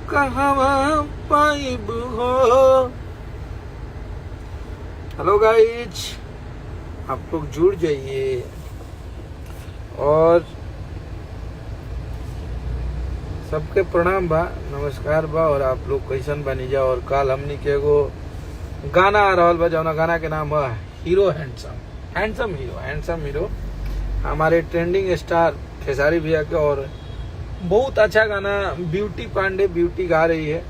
कहवा पाइब हो। हेलो गाइज, आप लोग जुड़ जाइए और सबके प्रणाम बा, नमस्कार बा। और आप लोग कैसन बनी जा। और कल हमनी के एगो गाना आ रहा बा, जौना गाना के नाम है हीरो हैंडसम हीरो। हमारे ट्रेंडिंग स्टार खेसारी भैया के। और बहुत अच्छा गाना ब्यूटी पांडे ब्यूटी गा रही है।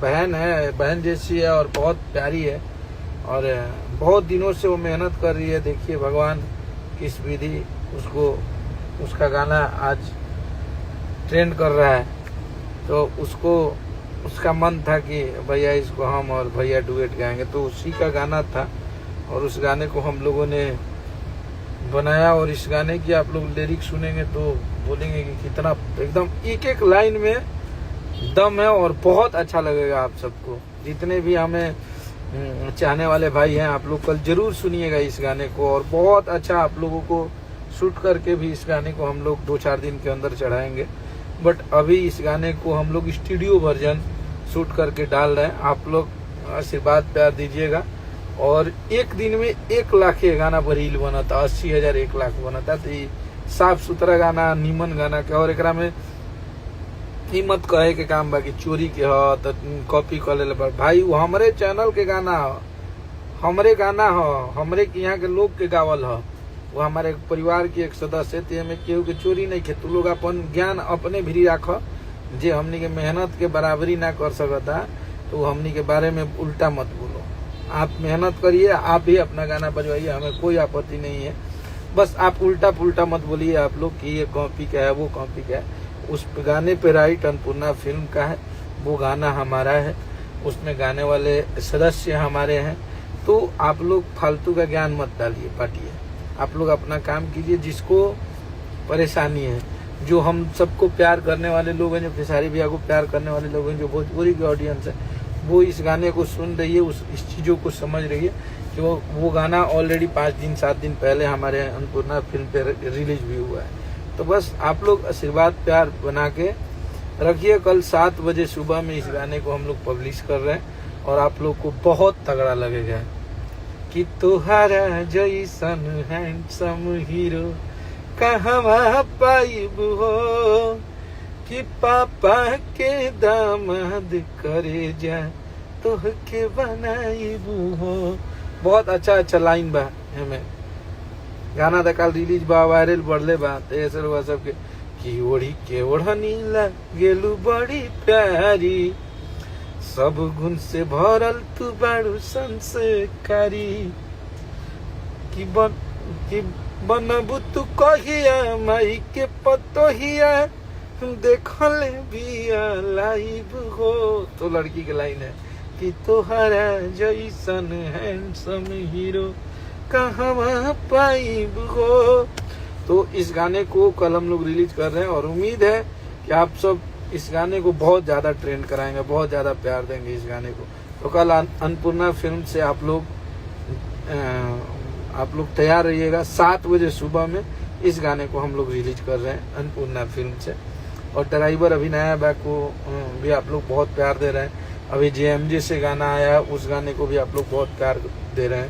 बहन जैसी है और बहुत प्यारी है। और बहुत दिनों से वो मेहनत कर रही है। देखिए भगवान किस विधि उसका गाना आज ट्रेंड कर रहा है। तो उसका मन था कि भैया इसको हम और भैया डुएट गाएंगे, तो उसी का गाना था। और उस गाने को हम लोगों ने बनाया। और इस गाने की आप लोग लिरिक्स सुनेंगे तो बोलेंगे कि कितना एकदम एक एक लाइन में दम है। और बहुत अच्छा लगेगा आप सबको, जितने भी हमें चाहने वाले भाई हैं। आप लोग कल जरूर सुनिएगा इस गाने को। और बहुत अच्छा आप लोगों को शूट करके भी इस गाने को हम लोग 2-4 दिन के अंदर चढ़ाएंगे। बट अभी इस गाने को हम लोग स्टूडियो वर्जन शूट करके डाल रहे हैं। आप लोग आशीर्वाद प्यार दीजिएगा। और एक दिन में 1 लाख ये गाना पर रील बना था, 80,000 1 लाख बना था। तो साफ सुथरा गाना, नीमन गाना के। और एकरा में ई मत कहे के काम बाकी चोरी के ह तो कॉपी कर ले भाई। वो हमारे चैनल के गाना ह, हमरे गाना ह, हमरे यहाँ के लोग के गावल ह। वो हमारे परिवार के एक सदस्य थे। हमें केहू के चोरी नहीं खे। तू लोग अपन ज्ञान अपने भी रख, जे हमनी के मेहनत के बराबरी ना कर सकता तो हमनी के बारे में उल्टा मत बोलो। आप मेहनत करिए, आप भी अपना गाना बजवाइए, हमें कोई आपत्ति नहीं है। बस आप उल्टा पुल्टा मत बोलिए आप लोग कि ये कॉपी का है, वो कॉपी का है। उस गाने पे राइट अन्नपूर्णा फिल्म का है, वो गाना हमारा है, उसमें गाने वाले सदस्य हमारे हैं। तो आप लोग फालतू का ज्ञान मत डालिए बांटिए। आप लोग अपना काम कीजिए। जिसको परेशानी है, जो हम सबको प्यार करने वाले लोग हैं, जो खेसारी भैया को प्यार करने वाले लोग हैं, जो भोजपुरी की ऑडियंस है, वो इस गाने को सुन रही है, इस चीज़ों को समझ रही है कि वो गाना ऑलरेडी 5-7 दिन पहले हमारे अन्नपूर्णा फिल्म पे रिलीज भी हुआ है। तो बस आप लोग आशीर्वाद प्यार बना के रखिए। कल 7 बजे सुबह में इस गाने को हम लोग पब्लिश कर रहे हैं। और आप लोग को बहुत तगड़ा लगेगा कि तुहारा जैसन हैंडसम हीरो कहवा पाइब हो, कि पापा के दामाद करे जा तोहके बनाइब हो। बहुत अच्छा लाइन बा हमें। गाना तो कल रिलीज बा, वायरल बढ़ले बा। तो ऐसे हुआ सबके कि ओढ़ी के ओढ़नी गेलू बड़ी प्यारी, सब गुण से भरल तू बारू संस्कारी, कि बनबू तू कहिया माई के पतोहिया, देखले बिया लाइव हो। तो लड़की के लाइन है कि तोहरा जैसन हैंडसम हीरो कहवा पाइब हो। तो इस गाने को कल हम लोग रिलीज कर रहे हैं। और उम्मीद है कि आप सब इस गाने को बहुत ज्यादा ट्रेंड कराएंगे, बहुत ज्यादा प्यार देंगे इस गाने को। तो कल अन्नपूर्णा फिल्म से आप लोग तैयार रहिएगा। 7 बजे सुबह में इस गाने को हम लोग रिलीज कर रहे हैं अन्नपूर्णा फिल्म से। और ड्राइवर अभी नया बैक को भी आप लोग बहुत प्यार दे रहे हैं। अभी JMJ से गाना आया है, उस गाने को भी आप लोग बहुत प्यार दे रहे हैं।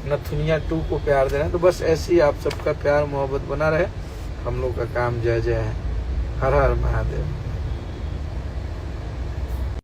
नथुनिया 2 को प्यार दे रहे हैं। तो बस ऐसे ही आप सबका प्यार मोहब्बत बना रहे। हम लोग का काम जय जय है। हर हर महादेव।